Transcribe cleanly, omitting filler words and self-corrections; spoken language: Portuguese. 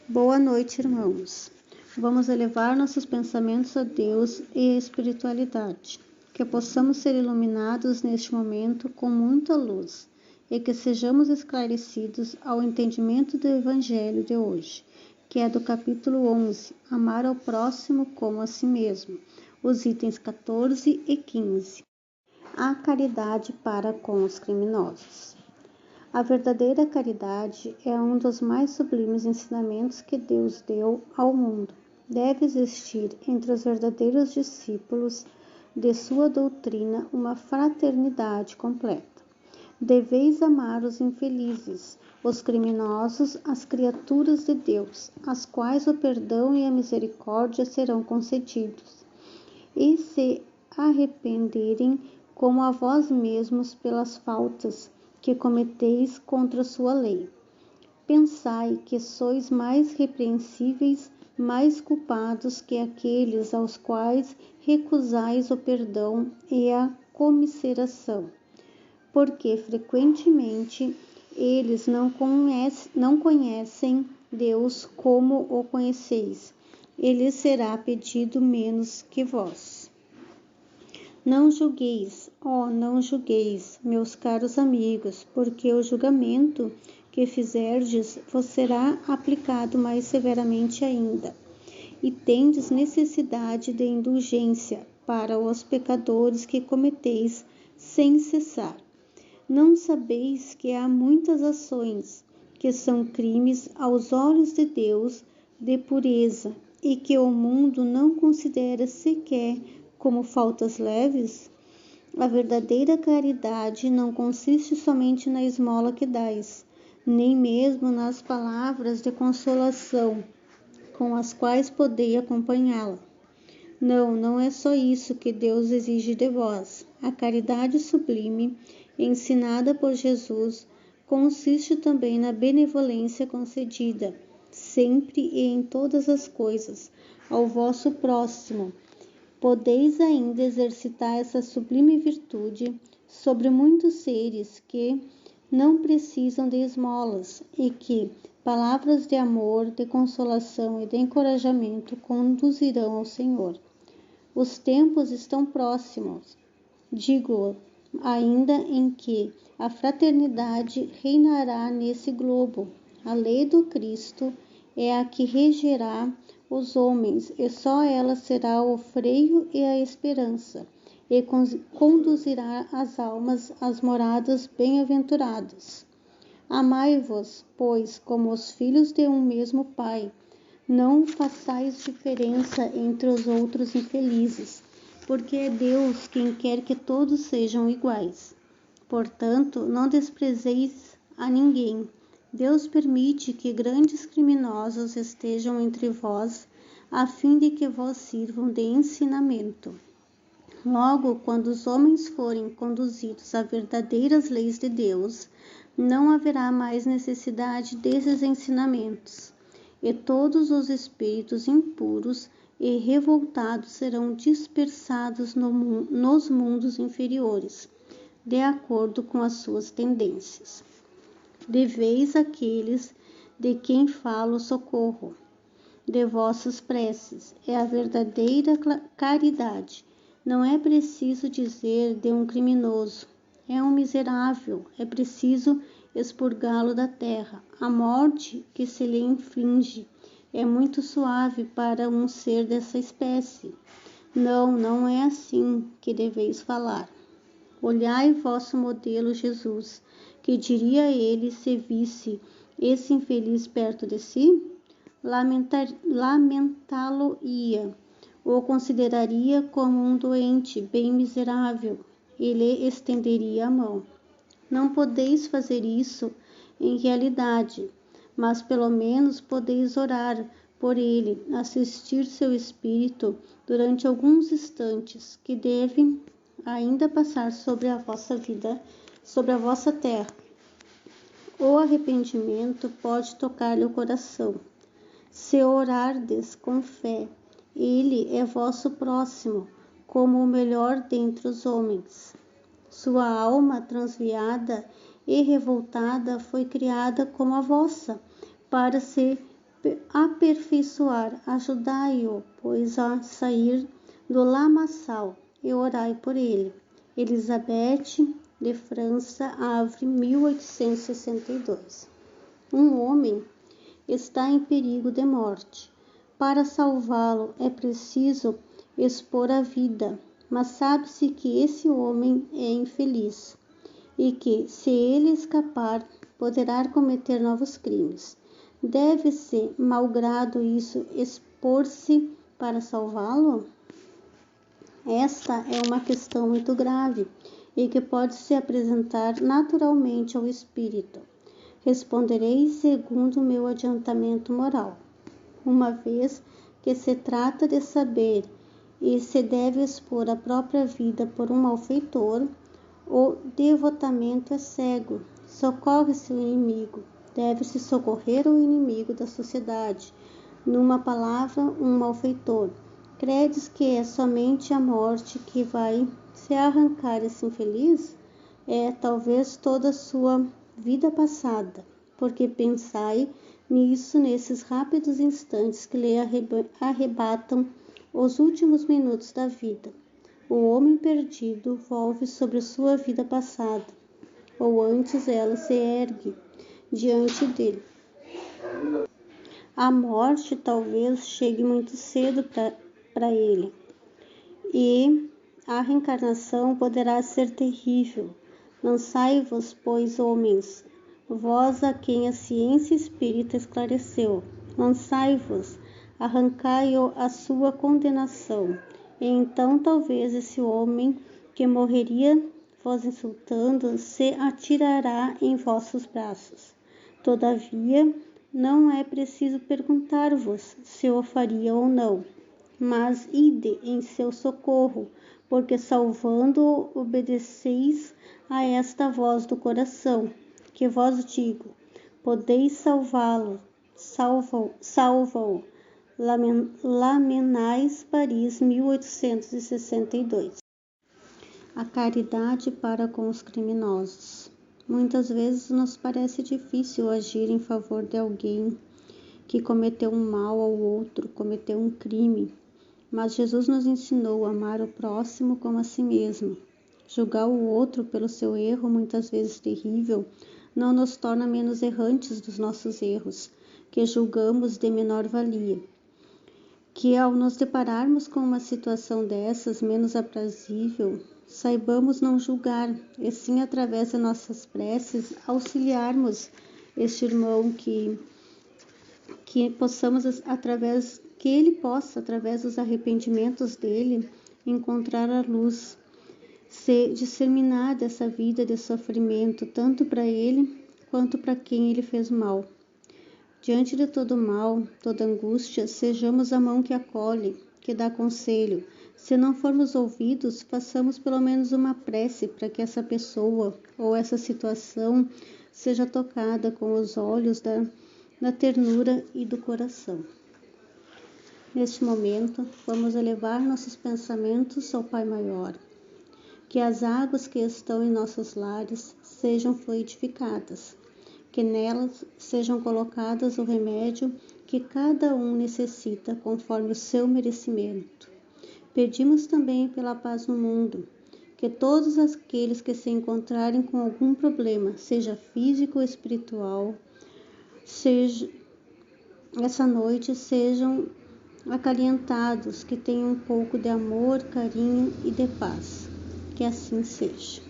Boa noite, irmãos. Vamos elevar nossos pensamentos a Deus e a espiritualidade, que possamos ser iluminados neste momento com muita luz e que sejamos esclarecidos ao entendimento do Evangelho de hoje, que é do capítulo 11, Amar ao próximo como a si mesmo, os itens 14 e 15. A caridade para com os criminosos. A verdadeira caridade é um dos mais sublimes ensinamentos que Deus deu ao mundo. Deve existir entre os verdadeiros discípulos de sua doutrina uma fraternidade completa. Deveis amar os infelizes, os criminosos, as criaturas de Deus, às quais o perdão e a misericórdia serão concedidos, e se arrependerem como a vós mesmos pelas faltas que cometeis contra sua lei. Pensai que sois mais repreensíveis, mais culpados que aqueles aos quais recusais o perdão e a comiseração, porque frequentemente eles não conhecem Deus como o conheceis, e lhes será pedido menos que vós. Não julgueis, não julgueis, meus caros amigos, porque o julgamento que fizerdes vos será aplicado mais severamente ainda. E tendes necessidade de indulgência para os pecadores que cometeis sem cessar. Não sabeis que há muitas ações que são crimes aos olhos de Deus de pureza e que o mundo não considera sequer como faltas leves? A verdadeira caridade não consiste somente na esmola que dais, nem mesmo nas palavras de consolação com as quais podeis acompanhá-la. Não é só isso que Deus exige de vós. A caridade sublime, ensinada por Jesus, consiste também na benevolência concedida, sempre e em todas as coisas, ao vosso próximo. Podeis ainda exercitar essa sublime virtude sobre muitos seres que não precisam de esmolas e que palavras de amor, de consolação e de encorajamento conduzirão ao Senhor. Os tempos estão próximos, digo ainda, em que a fraternidade reinará nesse globo. A lei do Cristo é a que regerá os homens, e só ela será o freio e a esperança, e conduzirá as almas às moradas bem-aventuradas. Amai-vos, pois, como os filhos de um mesmo Pai. Não façais diferença entre os outros infelizes, porque é Deus quem quer que todos sejam iguais. Portanto, não desprezeis a ninguém. Deus permite que grandes criminosos estejam entre vós, a fim de que vos sirvam de ensinamento. Logo, quando os homens forem conduzidos a verdadeiras leis de Deus, não haverá mais necessidade desses ensinamentos, e todos os espíritos impuros e revoltados serão dispersados nos mundos inferiores, de acordo com as suas tendências. Deveis àqueles de quem falo socorro de vossas preces. É a verdadeira caridade. Não é preciso dizer de um criminoso: é um miserável, é preciso expurgá-lo da terra. A morte que se lhe inflige é muito suave para um ser dessa espécie. Não é assim que deveis falar. Olhai vosso modelo Jesus, que diria ele se visse esse infeliz perto de si? Lamentá-lo-ia, o consideraria como um doente bem miserável, e lhe estenderia a mão. Não podeis fazer isso em realidade, mas pelo menos podeis orar por ele, assistir seu espírito durante alguns instantes que devem ainda passar sobre a vossa vida, sobre a vossa terra. O arrependimento pode tocar-lhe o coração. Se orardes com fé, ele é vosso próximo, como o melhor dentre os homens. Sua alma transviada e revoltada foi criada como a vossa, para se aperfeiçoar. Ajudai-o, pois, a sair do lamaçal e orai por ele. Elizabeth de França, Havre, 1862. Um homem está em perigo de morte. Para salvá-lo é preciso expor a vida, mas sabe-se que esse homem é infeliz e que, se ele escapar, poderá cometer novos crimes. Deve-se, malgrado isso, expor-se para salvá-lo? Esta é uma questão muito grave e que pode se apresentar naturalmente ao espírito. Responderei segundo o meu adiantamento moral, uma vez que se trata de saber e se deve expor a própria vida por um malfeitor. O devotamento é cego, socorre-se o inimigo, deve-se socorrer o inimigo da sociedade, numa palavra, um malfeitor. Credes que é somente a morte que vai se arrancar esse infeliz? É talvez toda a sua vida passada, porque pensai nisso nesses rápidos instantes que lhe arrebatam os últimos minutos da vida. O homem perdido volve sobre sua vida passada, ou antes ela se ergue diante dele. A morte talvez chegue muito cedo para ele, e a reencarnação poderá ser terrível. Lançai-vos, pois, homens, vós a quem a ciência espírita esclareceu, lançai-vos, arrancai a sua condenação. E então talvez esse homem que morreria vos insultando se atirará em vossos braços. Todavia, não é preciso perguntar-vos se o faria ou não, mas ide em seu socorro, porque salvando obedeceis a esta voz do coração, que vos digo, podeis salvá-lo, salva-o. Lamennais, Paris, 1862. A caridade para com os criminosos. Muitas vezes nos parece difícil agir em favor de alguém que cometeu um mal ao outro, cometeu um crime, mas Jesus nos ensinou a amar o próximo como a si mesmo. Julgar o outro pelo seu erro, muitas vezes terrível, não nos torna menos errantes dos nossos erros, que julgamos de menor valia. Que ao nos depararmos com uma situação dessas menos aprazível, saibamos não julgar, e sim, através de nossas preces, auxiliarmos este irmão que possamos, que ele possa, através dos arrependimentos dele, encontrar a luz, se disseminar dessa vida de sofrimento, tanto para ele quanto para quem ele fez mal. Diante de todo mal, toda angústia, sejamos a mão que acolhe, que dá conselho. Se não formos ouvidos, façamos pelo menos uma prece para que essa pessoa ou essa situação seja tocada com os olhos da ternura e do coração. Neste momento, vamos elevar nossos pensamentos ao Pai Maior. Que as águas que estão em nossos lares sejam fluidificadas, que nelas sejam colocadas o remédio que cada um necessita conforme o seu merecimento. Pedimos também pela paz no mundo, que todos aqueles que se encontrarem com algum problema, seja físico ou espiritual, essa noite sejam acalentados, que tenham um pouco de amor, carinho e de paz. Que assim seja.